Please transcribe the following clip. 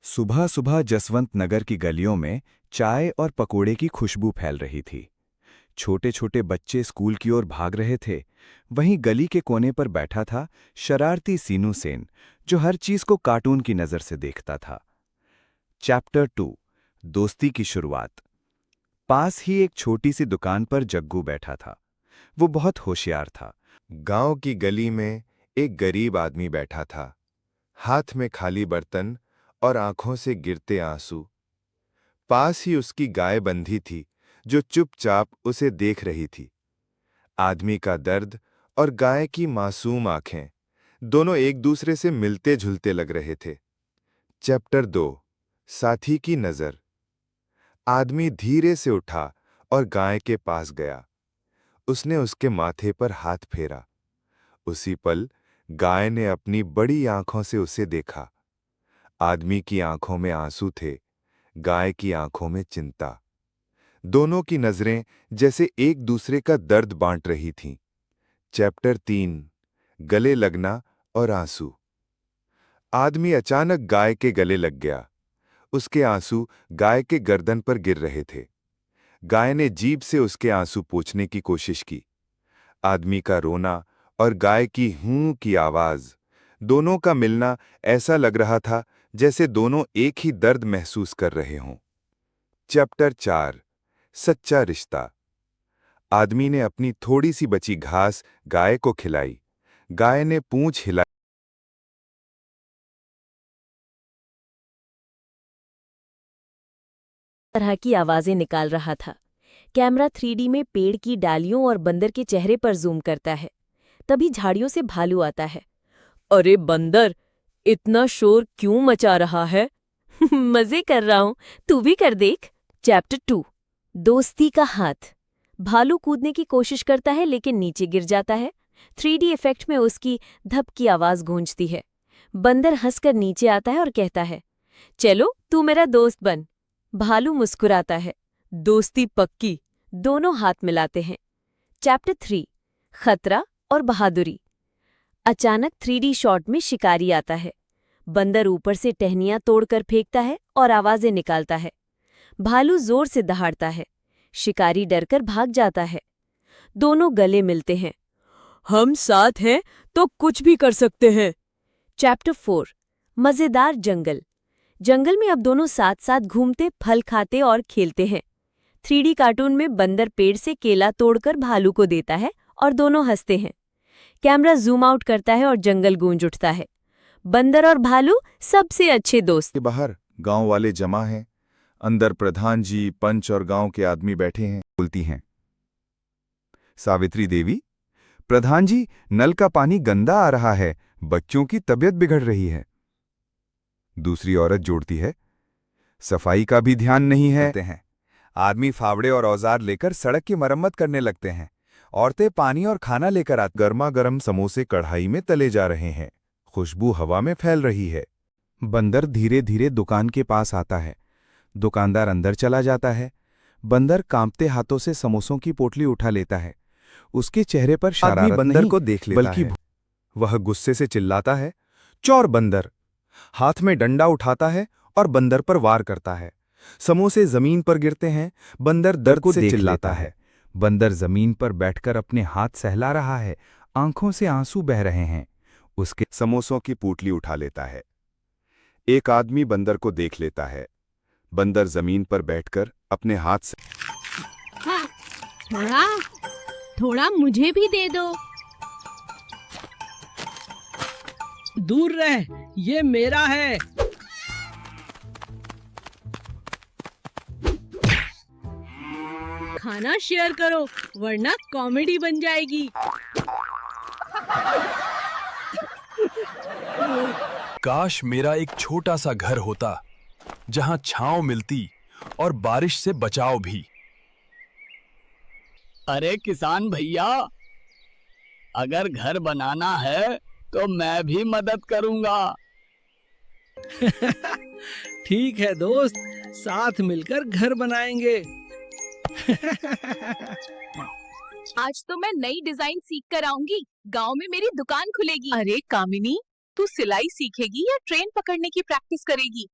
सुबह सुबह जसवंत नगर की गलियों में चाय और पकोड़े की खुशबू फैल रही थी। छोटे छोटे बच्चे स्कूल की ओर भाग रहे थे। वहीं गली के कोने पर बैठा था शरारती सीनू सेन, जो हर चीज को कार्टून की नजर से देखता था। चैप्टर 2, दोस्ती की शुरुआत। पास ही एक छोटी सी दुकान पर जग्गू बैठा था। वो बहुत होशियार था। गांव की गली में एक गरीब आदमी बैठा था, हाथ में खाली बर्तन और आंखों से गिरते आंसू। पास ही उसकी गाय बंधी थी, जो चुपचाप उसे देख रही थी। आदमी का दर्द और गाय की मासूम आंखें दोनों एक दूसरे से मिलते जुलते लग रहे थे। चैप्टर 2, साथी की नजर। आदमी धीरे से उठा और गाय के पास गया। उसने उसके माथे पर हाथ फेरा। उसी पल गाय ने अपनी बड़ी आंखों से उसे देखा। आदमी की आंखों में आंसू थे, गाय की आंखों में चिंता। दोनों की नजरें जैसे एक दूसरे का दर्द बांट रही थीं। चैप्टर 3, गले लगना और आंसू। आदमी अचानक गाय के गले लग गया। उसके आंसू गाय के गर्दन पर गिर रहे थे। गाय ने जीभ से उसके आंसू पोंछने की कोशिश की। आदमी का रोना और गाय की हूं की आवाज, दोनों का मिलना ऐसा लग रहा था जैसे दोनों एक ही दर्द महसूस कर रहे हों। चैप्टर 4, सच्चा रिश्ता। आदमी ने अपनी थोड़ी सी बची घास गाय को खिलाई। गाय ने पूंछ हिलाई। तरह की आवाजें निकाल रहा था। कैमरा 3D में पेड़ की डालियों और बंदर के चेहरे पर जूम करता है। तभी झाड़ियों से भालू आता है। अरे बंदर, इतना शोर क्यों मचा रहा है? मजे कर रहा हूं, तू भी कर देख। चैप्टर 2, दोस्ती का हाथ। भालू कूदने की कोशिश करता है लेकिन नीचे गिर जाता है। 3D इफेक्ट में उसकी धप की आवाज गूंजती है। बंदर हंसकर नीचे आता है और कहता है, चलो तू मेरा दोस्त बन। भालू मुस्कुराता है। दोस्ती पक्की। दोनों हाथ मिलाते हैं। चैप्टर 3, खतरा और बहादुरी। अचानक 3D शॉट में शिकारी आता है। बंदर ऊपर से टहनियां तोड़कर फेंकता है और आवाजें निकालता है। भालू जोर से दहाड़ता है। शिकारी डरकर भाग जाता है। दोनों गले मिलते हैं। हम साथ हैं तो कुछ भी कर सकते हैं। चैप्टर 4, मजेदार जंगल। जंगल में अब दोनों साथ साथ घूमते, फल खाते और खेलते हैं। 3D कार्टून में बंदर पेड़ से केला तोड़कर भालू को देता है और दोनों हंसते हैं। कैमरा जूम आउट करता है और जंगल गूंज उठता है। बंदर और भालू सबसे अच्छे दोस्त। के बाहर गांव वाले जमा हैं। अंदर प्रधान जी, पंच और गांव के आदमी बैठे हैं। बोलती हैं, सावित्री देवी, प्रधान जी, नल का पानी गंदा आ रहा है, बच्चों की तबीयत बिगड़ रही है। दूसरी औरत जोड़ती है, सफाई का भी ध्यान नहीं है। आदमी फावड़े और औजार लेकर सड़क की मरम्मत करने लगते हैं। औरतें पानी और खाना लेकर आती। गर्मा गर्म समोसे कढ़ाई में तले जा रहे हैं। खुशबू हवा में फैल रही है। बंदर धीरे धीरे दुकान के पास आता है। दुकानदार अंदर चला जाता है। बंदर कांपते हाथों से समोसों की पोटली उठा लेता है। उसके चेहरे पर शरारत बंदर नहीं, को देख लेता बल्कि है। वह गुस्से से चिल्लाता है, चोर बंदर। हाथ में डंडा उठाता है और बंदर पर वार करता है। समोसे जमीन पर गिरते हैं। बंदर दर्द से चिल्लाता है। बंदर जमीन पर बैठकर अपने हाथ सहला रहा है। आंखों से आंसू बह रहे हैं। उसके समोसों की पोटली उठा लेता है। एक आदमी बंदर को देख लेता है। बंदर जमीन पर बैठकर अपने हाथ से हाँ, थोड़ा थोड़ा मुझे भी दे दो। दूर रह, ये मेरा है। खाना शेयर करो वरना कॉमेडी बन जाएगी। काश मेरा एक छोटा सा घर होता जहां छांव मिलती और बारिश से बचाव भी। अरे किसान भैया, अगर घर बनाना है तो मैं भी मदद करूंगा। ठीक है दोस्त, साथ मिलकर घर बनाएंगे। आज तो मैं नई डिजाइन सीख कर आऊंगी। गांव में मेरी दुकान खुलेगी। अरे कामिनी, तू सिलाई सीखेगी या ट्रेन पकड़ने की प्रैक्टिस करेगी?